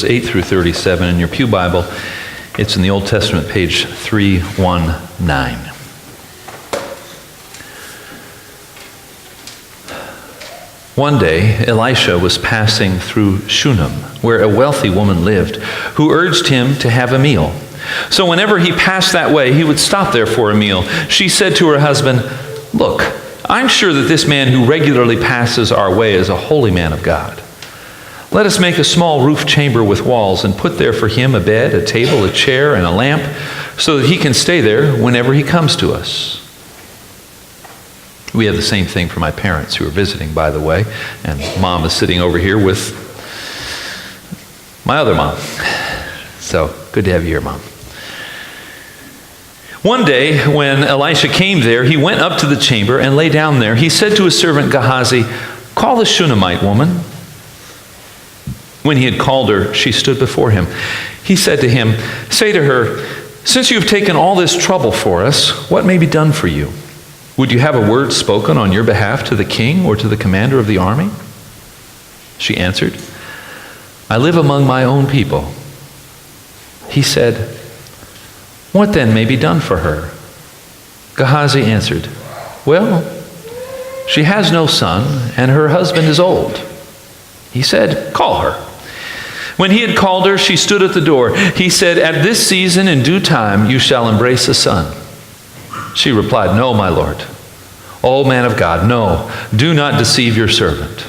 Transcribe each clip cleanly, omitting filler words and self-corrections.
8 through 37 in your pew Bible. It's in the Old Testament, page 319. One day, Elisha was passing through Shunem, where a wealthy woman lived, who urged him to have a meal. So whenever he passed that way, he would stop there for a meal. She said to her husband, "Look, I'm sure that this man who regularly passes our way is a holy man of God. Let us make a small roof chamber with walls and put there for him a bed, a table, a chair, and a lamp, so that he can stay there whenever he comes to us." We have the same thing for my parents who are visiting, by the way, and Mom is sitting over here with my other mom. So, good to have you here, Mom. One day, when Elisha came there, he went up to the chamber and lay down there. He said to his servant Gehazi, "Call the Shunammite woman." When he had called her, she stood before him. He said to him, "Say to her, since you have taken all this trouble for us, what may be done for you? Would you have a word spoken on your behalf to the king or to the commander of the army?" She answered, "I live among my own people." He said, "What then may be done for her?" Gehazi answered, "Well, she has no son, and her husband is old." He said, "Call her." When he had called her, she stood at the door. He said, "At this season, in due time, you shall embrace a son." She replied, "No, my lord." "O man of God, no, do not deceive your servant."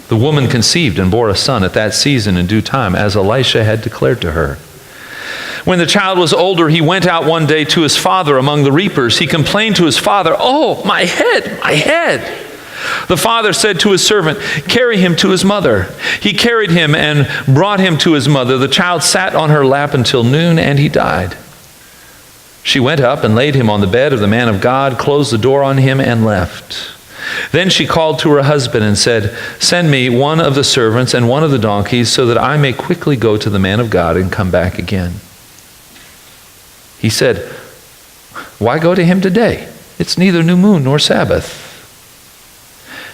The woman conceived and bore a son at that season in due time, as Elisha had declared to her. When the child was older, he went out one day to his father among the reapers. He complained to his father, "Oh, my head, my head." The father said to his servant, "Carry him to his mother." He carried him and brought him to his mother. The child sat on her lap until noon, and he died. She went up and laid him on the bed of the man of God, closed the door on him, and left. Then she called to her husband and said, "Send me one of the servants and one of the donkeys, so that I may quickly go to the man of God and come back again." He said, "Why go to him today? It's neither new moon nor Sabbath."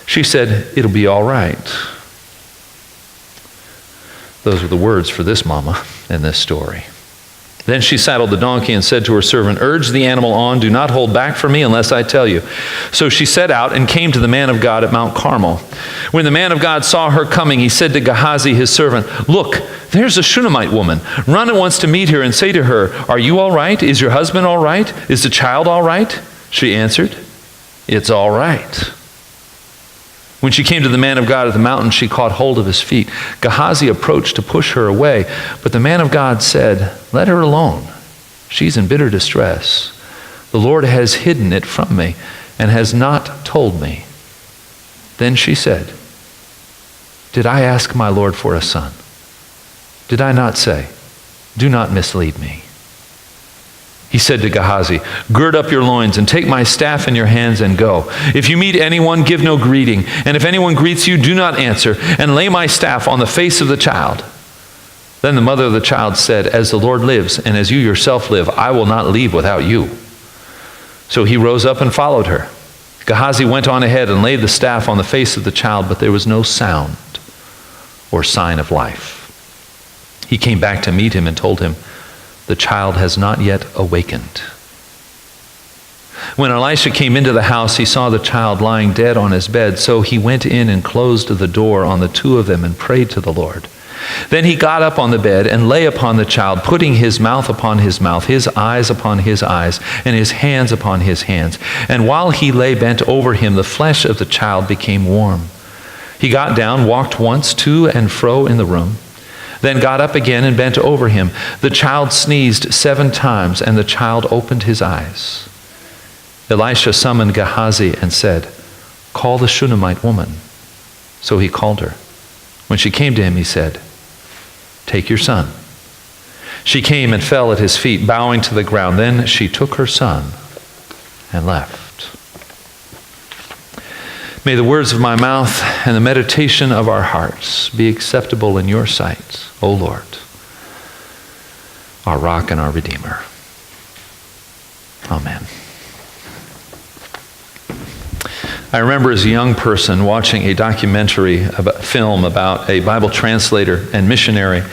She said, "It'll be all right." Those are the words for this mama in this story. Then she saddled the donkey and said to her servant, "Urge the animal on. Do not hold back from me unless I tell you." So she set out and came to the man of God at Mount Carmel. When the man of God saw her coming, he said to Gehazi, his servant, "Look, there's a Shunammite woman. Run at once to meet her and say to her, 'Are you all right? Is your husband all right? Is the child all right?' She answered, 'It's all right.' When she came to the man of God at the mountain, she caught hold of his feet. Gehazi approached to push her away, but the man of God said, 'Let her alone. She's in bitter distress. The Lord has hidden it from me and has not told me.' Then she said, 'Did I ask my Lord for a son? Did I not say, do not mislead me?' He said to Gehazi, 'Gird up your loins and take my staff in your hands and go. If you meet anyone, give no greeting. And if anyone greets you, do not answer. And lay my staff on the face of the child.' Then the mother of the child said, 'As the Lord lives, and as you yourself live, I will not leave without you.' So he rose up and followed her. Gehazi went on ahead and laid the staff on the face of the child, but there was no sound or sign of life. He came back to meet him and told him, 'The child has not yet awakened.' When Elisha came into the house, he saw the child lying dead on his bed. So he went in and closed the door on the two of them and prayed to the Lord. Then he got up on the bed and lay upon the child, putting his mouth upon his mouth, his eyes upon his eyes, and his hands upon his hands. And while he lay bent over him, the flesh of the child became warm. He got down, walked once to and fro in the room, then got up again and bent over him. The child sneezed 7 times, and the child opened his eyes. Elisha summoned Gehazi and said, 'Call the Shunammite woman.' So he called her. When she came to him, he said, 'Take your son.' She came and fell at his feet, bowing to the ground. Then she took her son and left. May the words of my mouth and the meditation of our hearts be acceptable in your sight, O Lord, our rock and our Redeemer. Amen. I remember as a young person watching a film about a Bible translator and missionary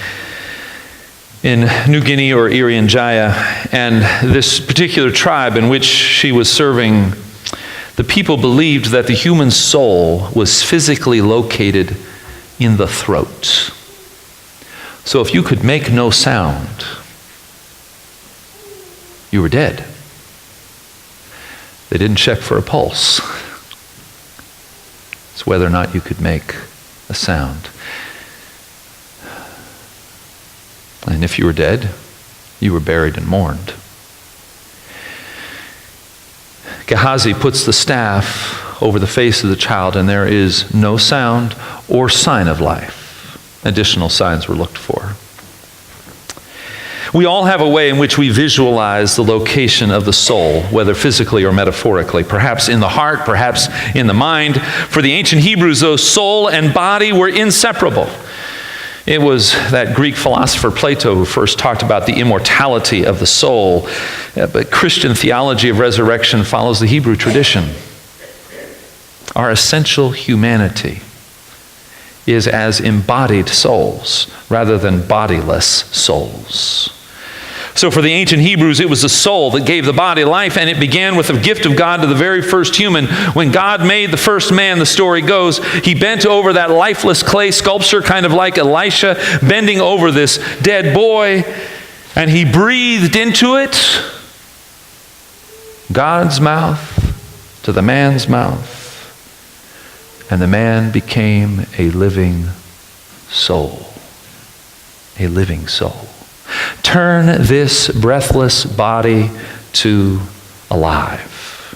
in New Guinea or Irian Jaya, and this particular tribe in which she was serving, the people believed that the human soul was physically located in the throat. So if you could make no sound, you were dead. They didn't check for a pulse. It's whether or not you could make a sound. And if you were dead, you were buried and mourned. Gehazi puts the staff over the face of the child, and there is no sound or sign of life. Additional signs were looked for. We all have a way in which we visualize the location of the soul, whether physically or metaphorically, perhaps in the heart, perhaps in the mind. For the ancient Hebrews, though, soul and body were inseparable. It was that Greek philosopher Plato who first talked about the immortality of the soul. But Christian theology of resurrection follows the Hebrew tradition. Our essential humanity is as embodied souls rather than bodiless souls. So for the ancient Hebrews, it was the soul that gave the body life, and it began with the gift of God to the very first human. When God made the first man, the story goes, he bent over that lifeless clay sculpture, kind of like Elisha, bending over this dead boy, and he breathed into it God's mouth to the man's mouth, and the man became a living soul. A living soul. Turn this breathless body to alive.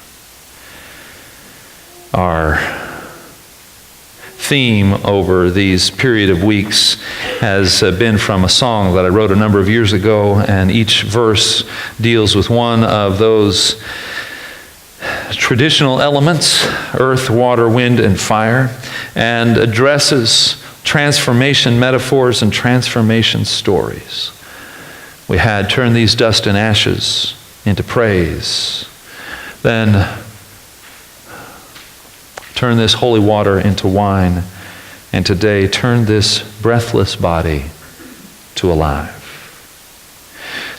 Our theme over these period of weeks has been from a song that I wrote a number of years ago, and each verse deals with one of those traditional elements, earth, water, wind, and fire, and addresses transformation metaphors and transformation stories. We had turn these dust and ashes into praise. Then turn this holy water into wine. And today turn this breathless body to alive.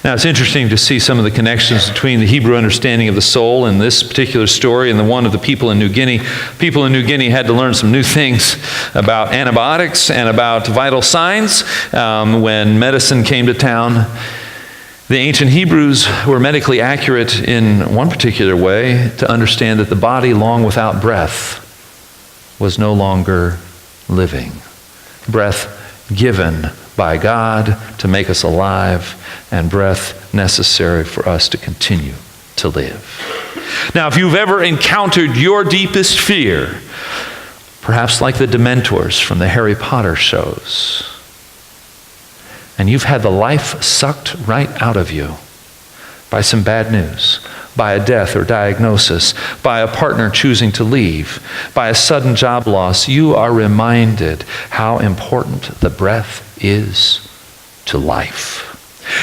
Now it's interesting to see some of the connections between the Hebrew understanding of the soul in this particular story and the one of the people in New Guinea. People in New Guinea had to learn some new things about antibiotics and about vital signs when medicine came to town. The ancient Hebrews were medically accurate in one particular way to understand that the body long without breath was no longer living. Breath given by God to make us alive, and breath necessary for us to continue to live. Now, if you've ever encountered your deepest fear, perhaps like the Dementors from the Harry Potter shows, and you've had the life sucked right out of you by some bad news, by a death or diagnosis, by a partner choosing to leave, by a sudden job loss, you are reminded how important the breath is to life.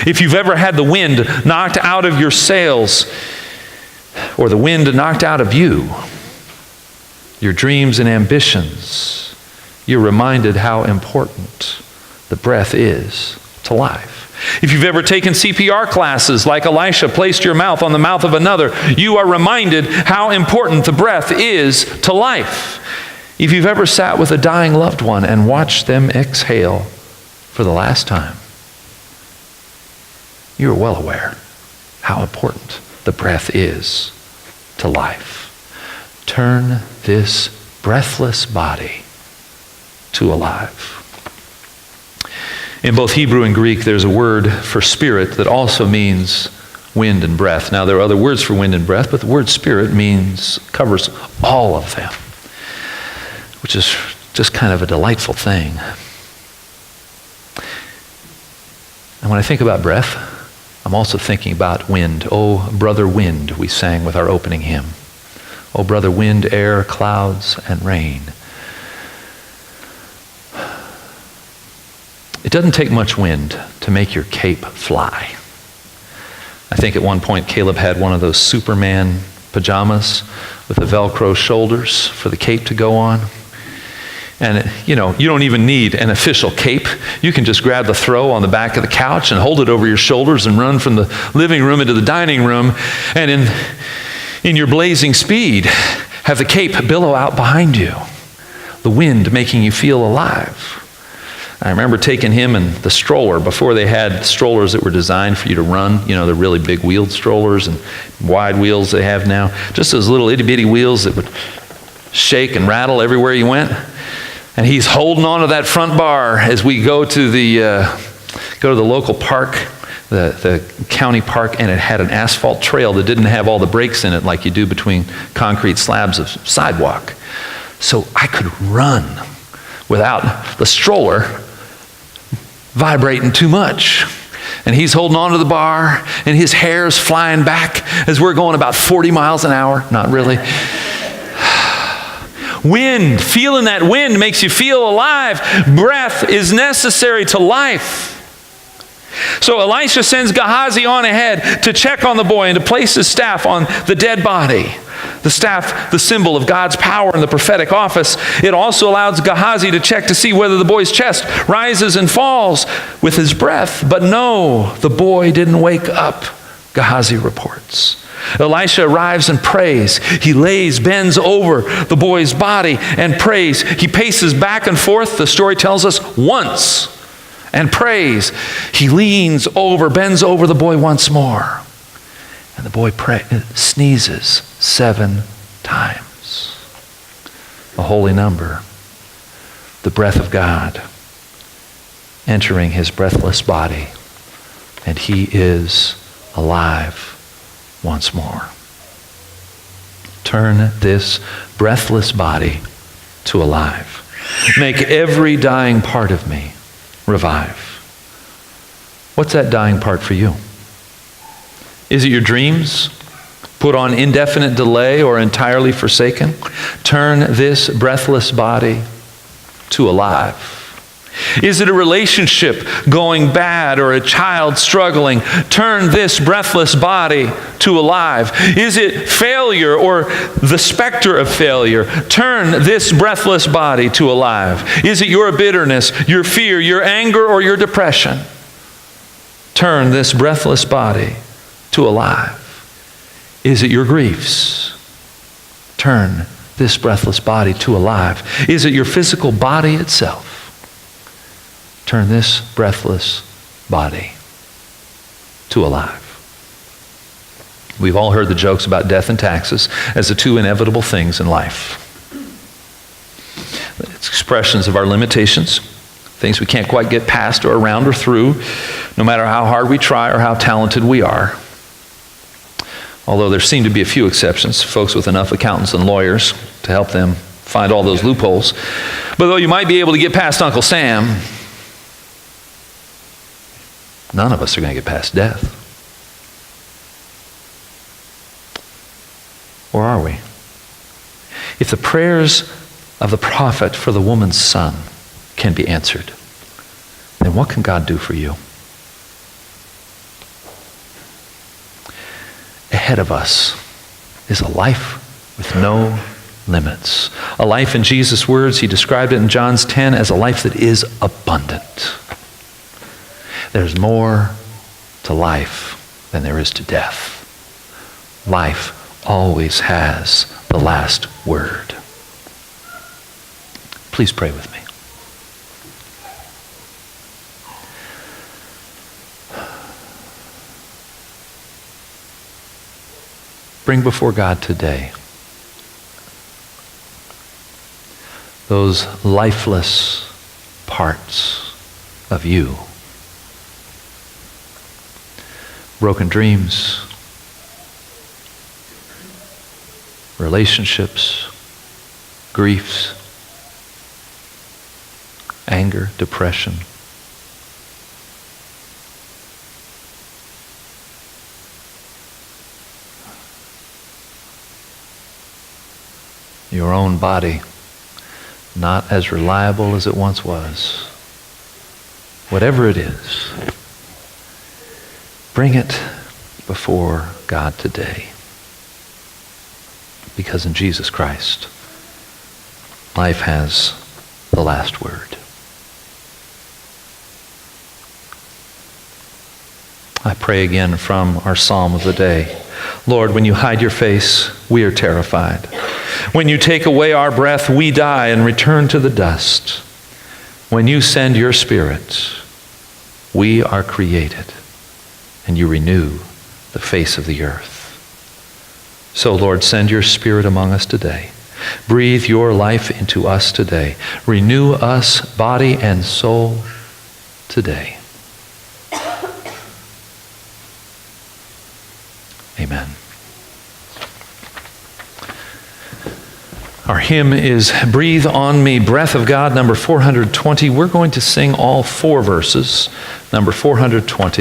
If you've ever had the wind knocked out of your sails, or the wind knocked out of you, your dreams and ambitions, you're reminded how important the breath is to life. If you've ever taken CPR classes like Elisha placed your mouth on the mouth of another, you are reminded how important the breath is to life. If you've ever sat with a dying loved one and watched them exhale for the last time, you are well aware how important the breath is to life. Turn this breathless body to alive. In both Hebrew and Greek, there's a word for spirit that also means wind and breath. Now, there are other words for wind and breath, but the word spirit covers all of them, which is just kind of a delightful thing. And when I think about breath, I'm also thinking about wind. Oh, brother wind, we sang with our opening hymn. Oh, brother wind, air, clouds, and rain. It doesn't take much wind to make your cape fly. I think at one point Caleb had one of those Superman pajamas with the Velcro shoulders for the cape to go on. And, you don't even need an official cape. You can just grab the throw on the back of the couch and hold it over your shoulders and run from the living room into the dining room. And in your blazing speed, have the cape billow out behind you, the wind making you feel alive. I remember taking him in the stroller before they had strollers that were designed for you to run, the really big wheeled strollers and wide wheels they have now. Just those little itty bitty wheels that would shake and rattle everywhere you went. And he's holding on to that front bar as we go to the local park, the county park, and it had an asphalt trail that didn't have all the breaks in it like you do between concrete slabs of sidewalk. So I could run without the stroller vibrating too much. And he's holding on to the bar, and his hair's flying back as we're going about 40 miles an hour. Not really. Wind, feeling that wind makes you feel alive. Breath is necessary to life. So Elisha sends Gehazi on ahead to check on the boy and to place his staff on the dead body. The staff, the symbol of God's power in the prophetic office. It also allows Gehazi to check to see whether the boy's chest rises and falls with his breath. But no, the boy didn't wake up, Gehazi reports. Elisha arrives and prays. He bends over the boy's body and prays. He paces back and forth, the story tells us, once, and prays. He bends over the boy once more. And the boy sneezes 7 times. A holy number. The breath of God entering his breathless body. And he is alive once more. Turn this breathless body to alive. Make every dying part of me revive. What's that dying part for you? Is it your dreams, put on indefinite delay or entirely forsaken? Turn this breathless body to alive. Is it a relationship going bad or a child struggling? Turn this breathless body to alive. Is it failure or the specter of failure? Turn this breathless body to alive. Is it your bitterness, your fear, your anger, or your depression? Turn this breathless body to alive. Is it your griefs? Turn this breathless body to alive. Is it your physical body itself? Turn this breathless body to alive. We've all heard the jokes about death and taxes as the two inevitable things in life. It's expressions of our limitations, things we can't quite get past or around or through, no matter how hard we try or how talented we are. Although there seem to be a few exceptions, folks with enough accountants and lawyers to help them find all those loopholes. But though you might be able to get past Uncle Sam, none of us are going to get past death. Or are we? If the prayers of the prophet for the woman's son can be answered, then what can God do for you? Ahead of us is a life with no limits. A life, in Jesus' words, he described it in John 10 as a life that is abundant. There's more to life than there is to death. Life always has the last word. Please pray with me. Bring before God today those lifeless parts of you. Broken dreams, relationships, griefs, anger, depression. Your own body, not as reliable as it once was. Whatever it is, bring it before God today. because in Jesus Christ, life has the last word. I pray again from our psalm of the day. Lord, when you hide your face, we are terrified. When you take away our breath, we die and return to the dust. When you send your Spirit, we are created, and you renew the face of the earth. So, Lord, send your Spirit among us today. Breathe your life into us today. Renew us, body and soul, today. Amen. Our hymn is Breathe on Me, Breath of God, number 420. We're going to sing all 4 verses, number 420.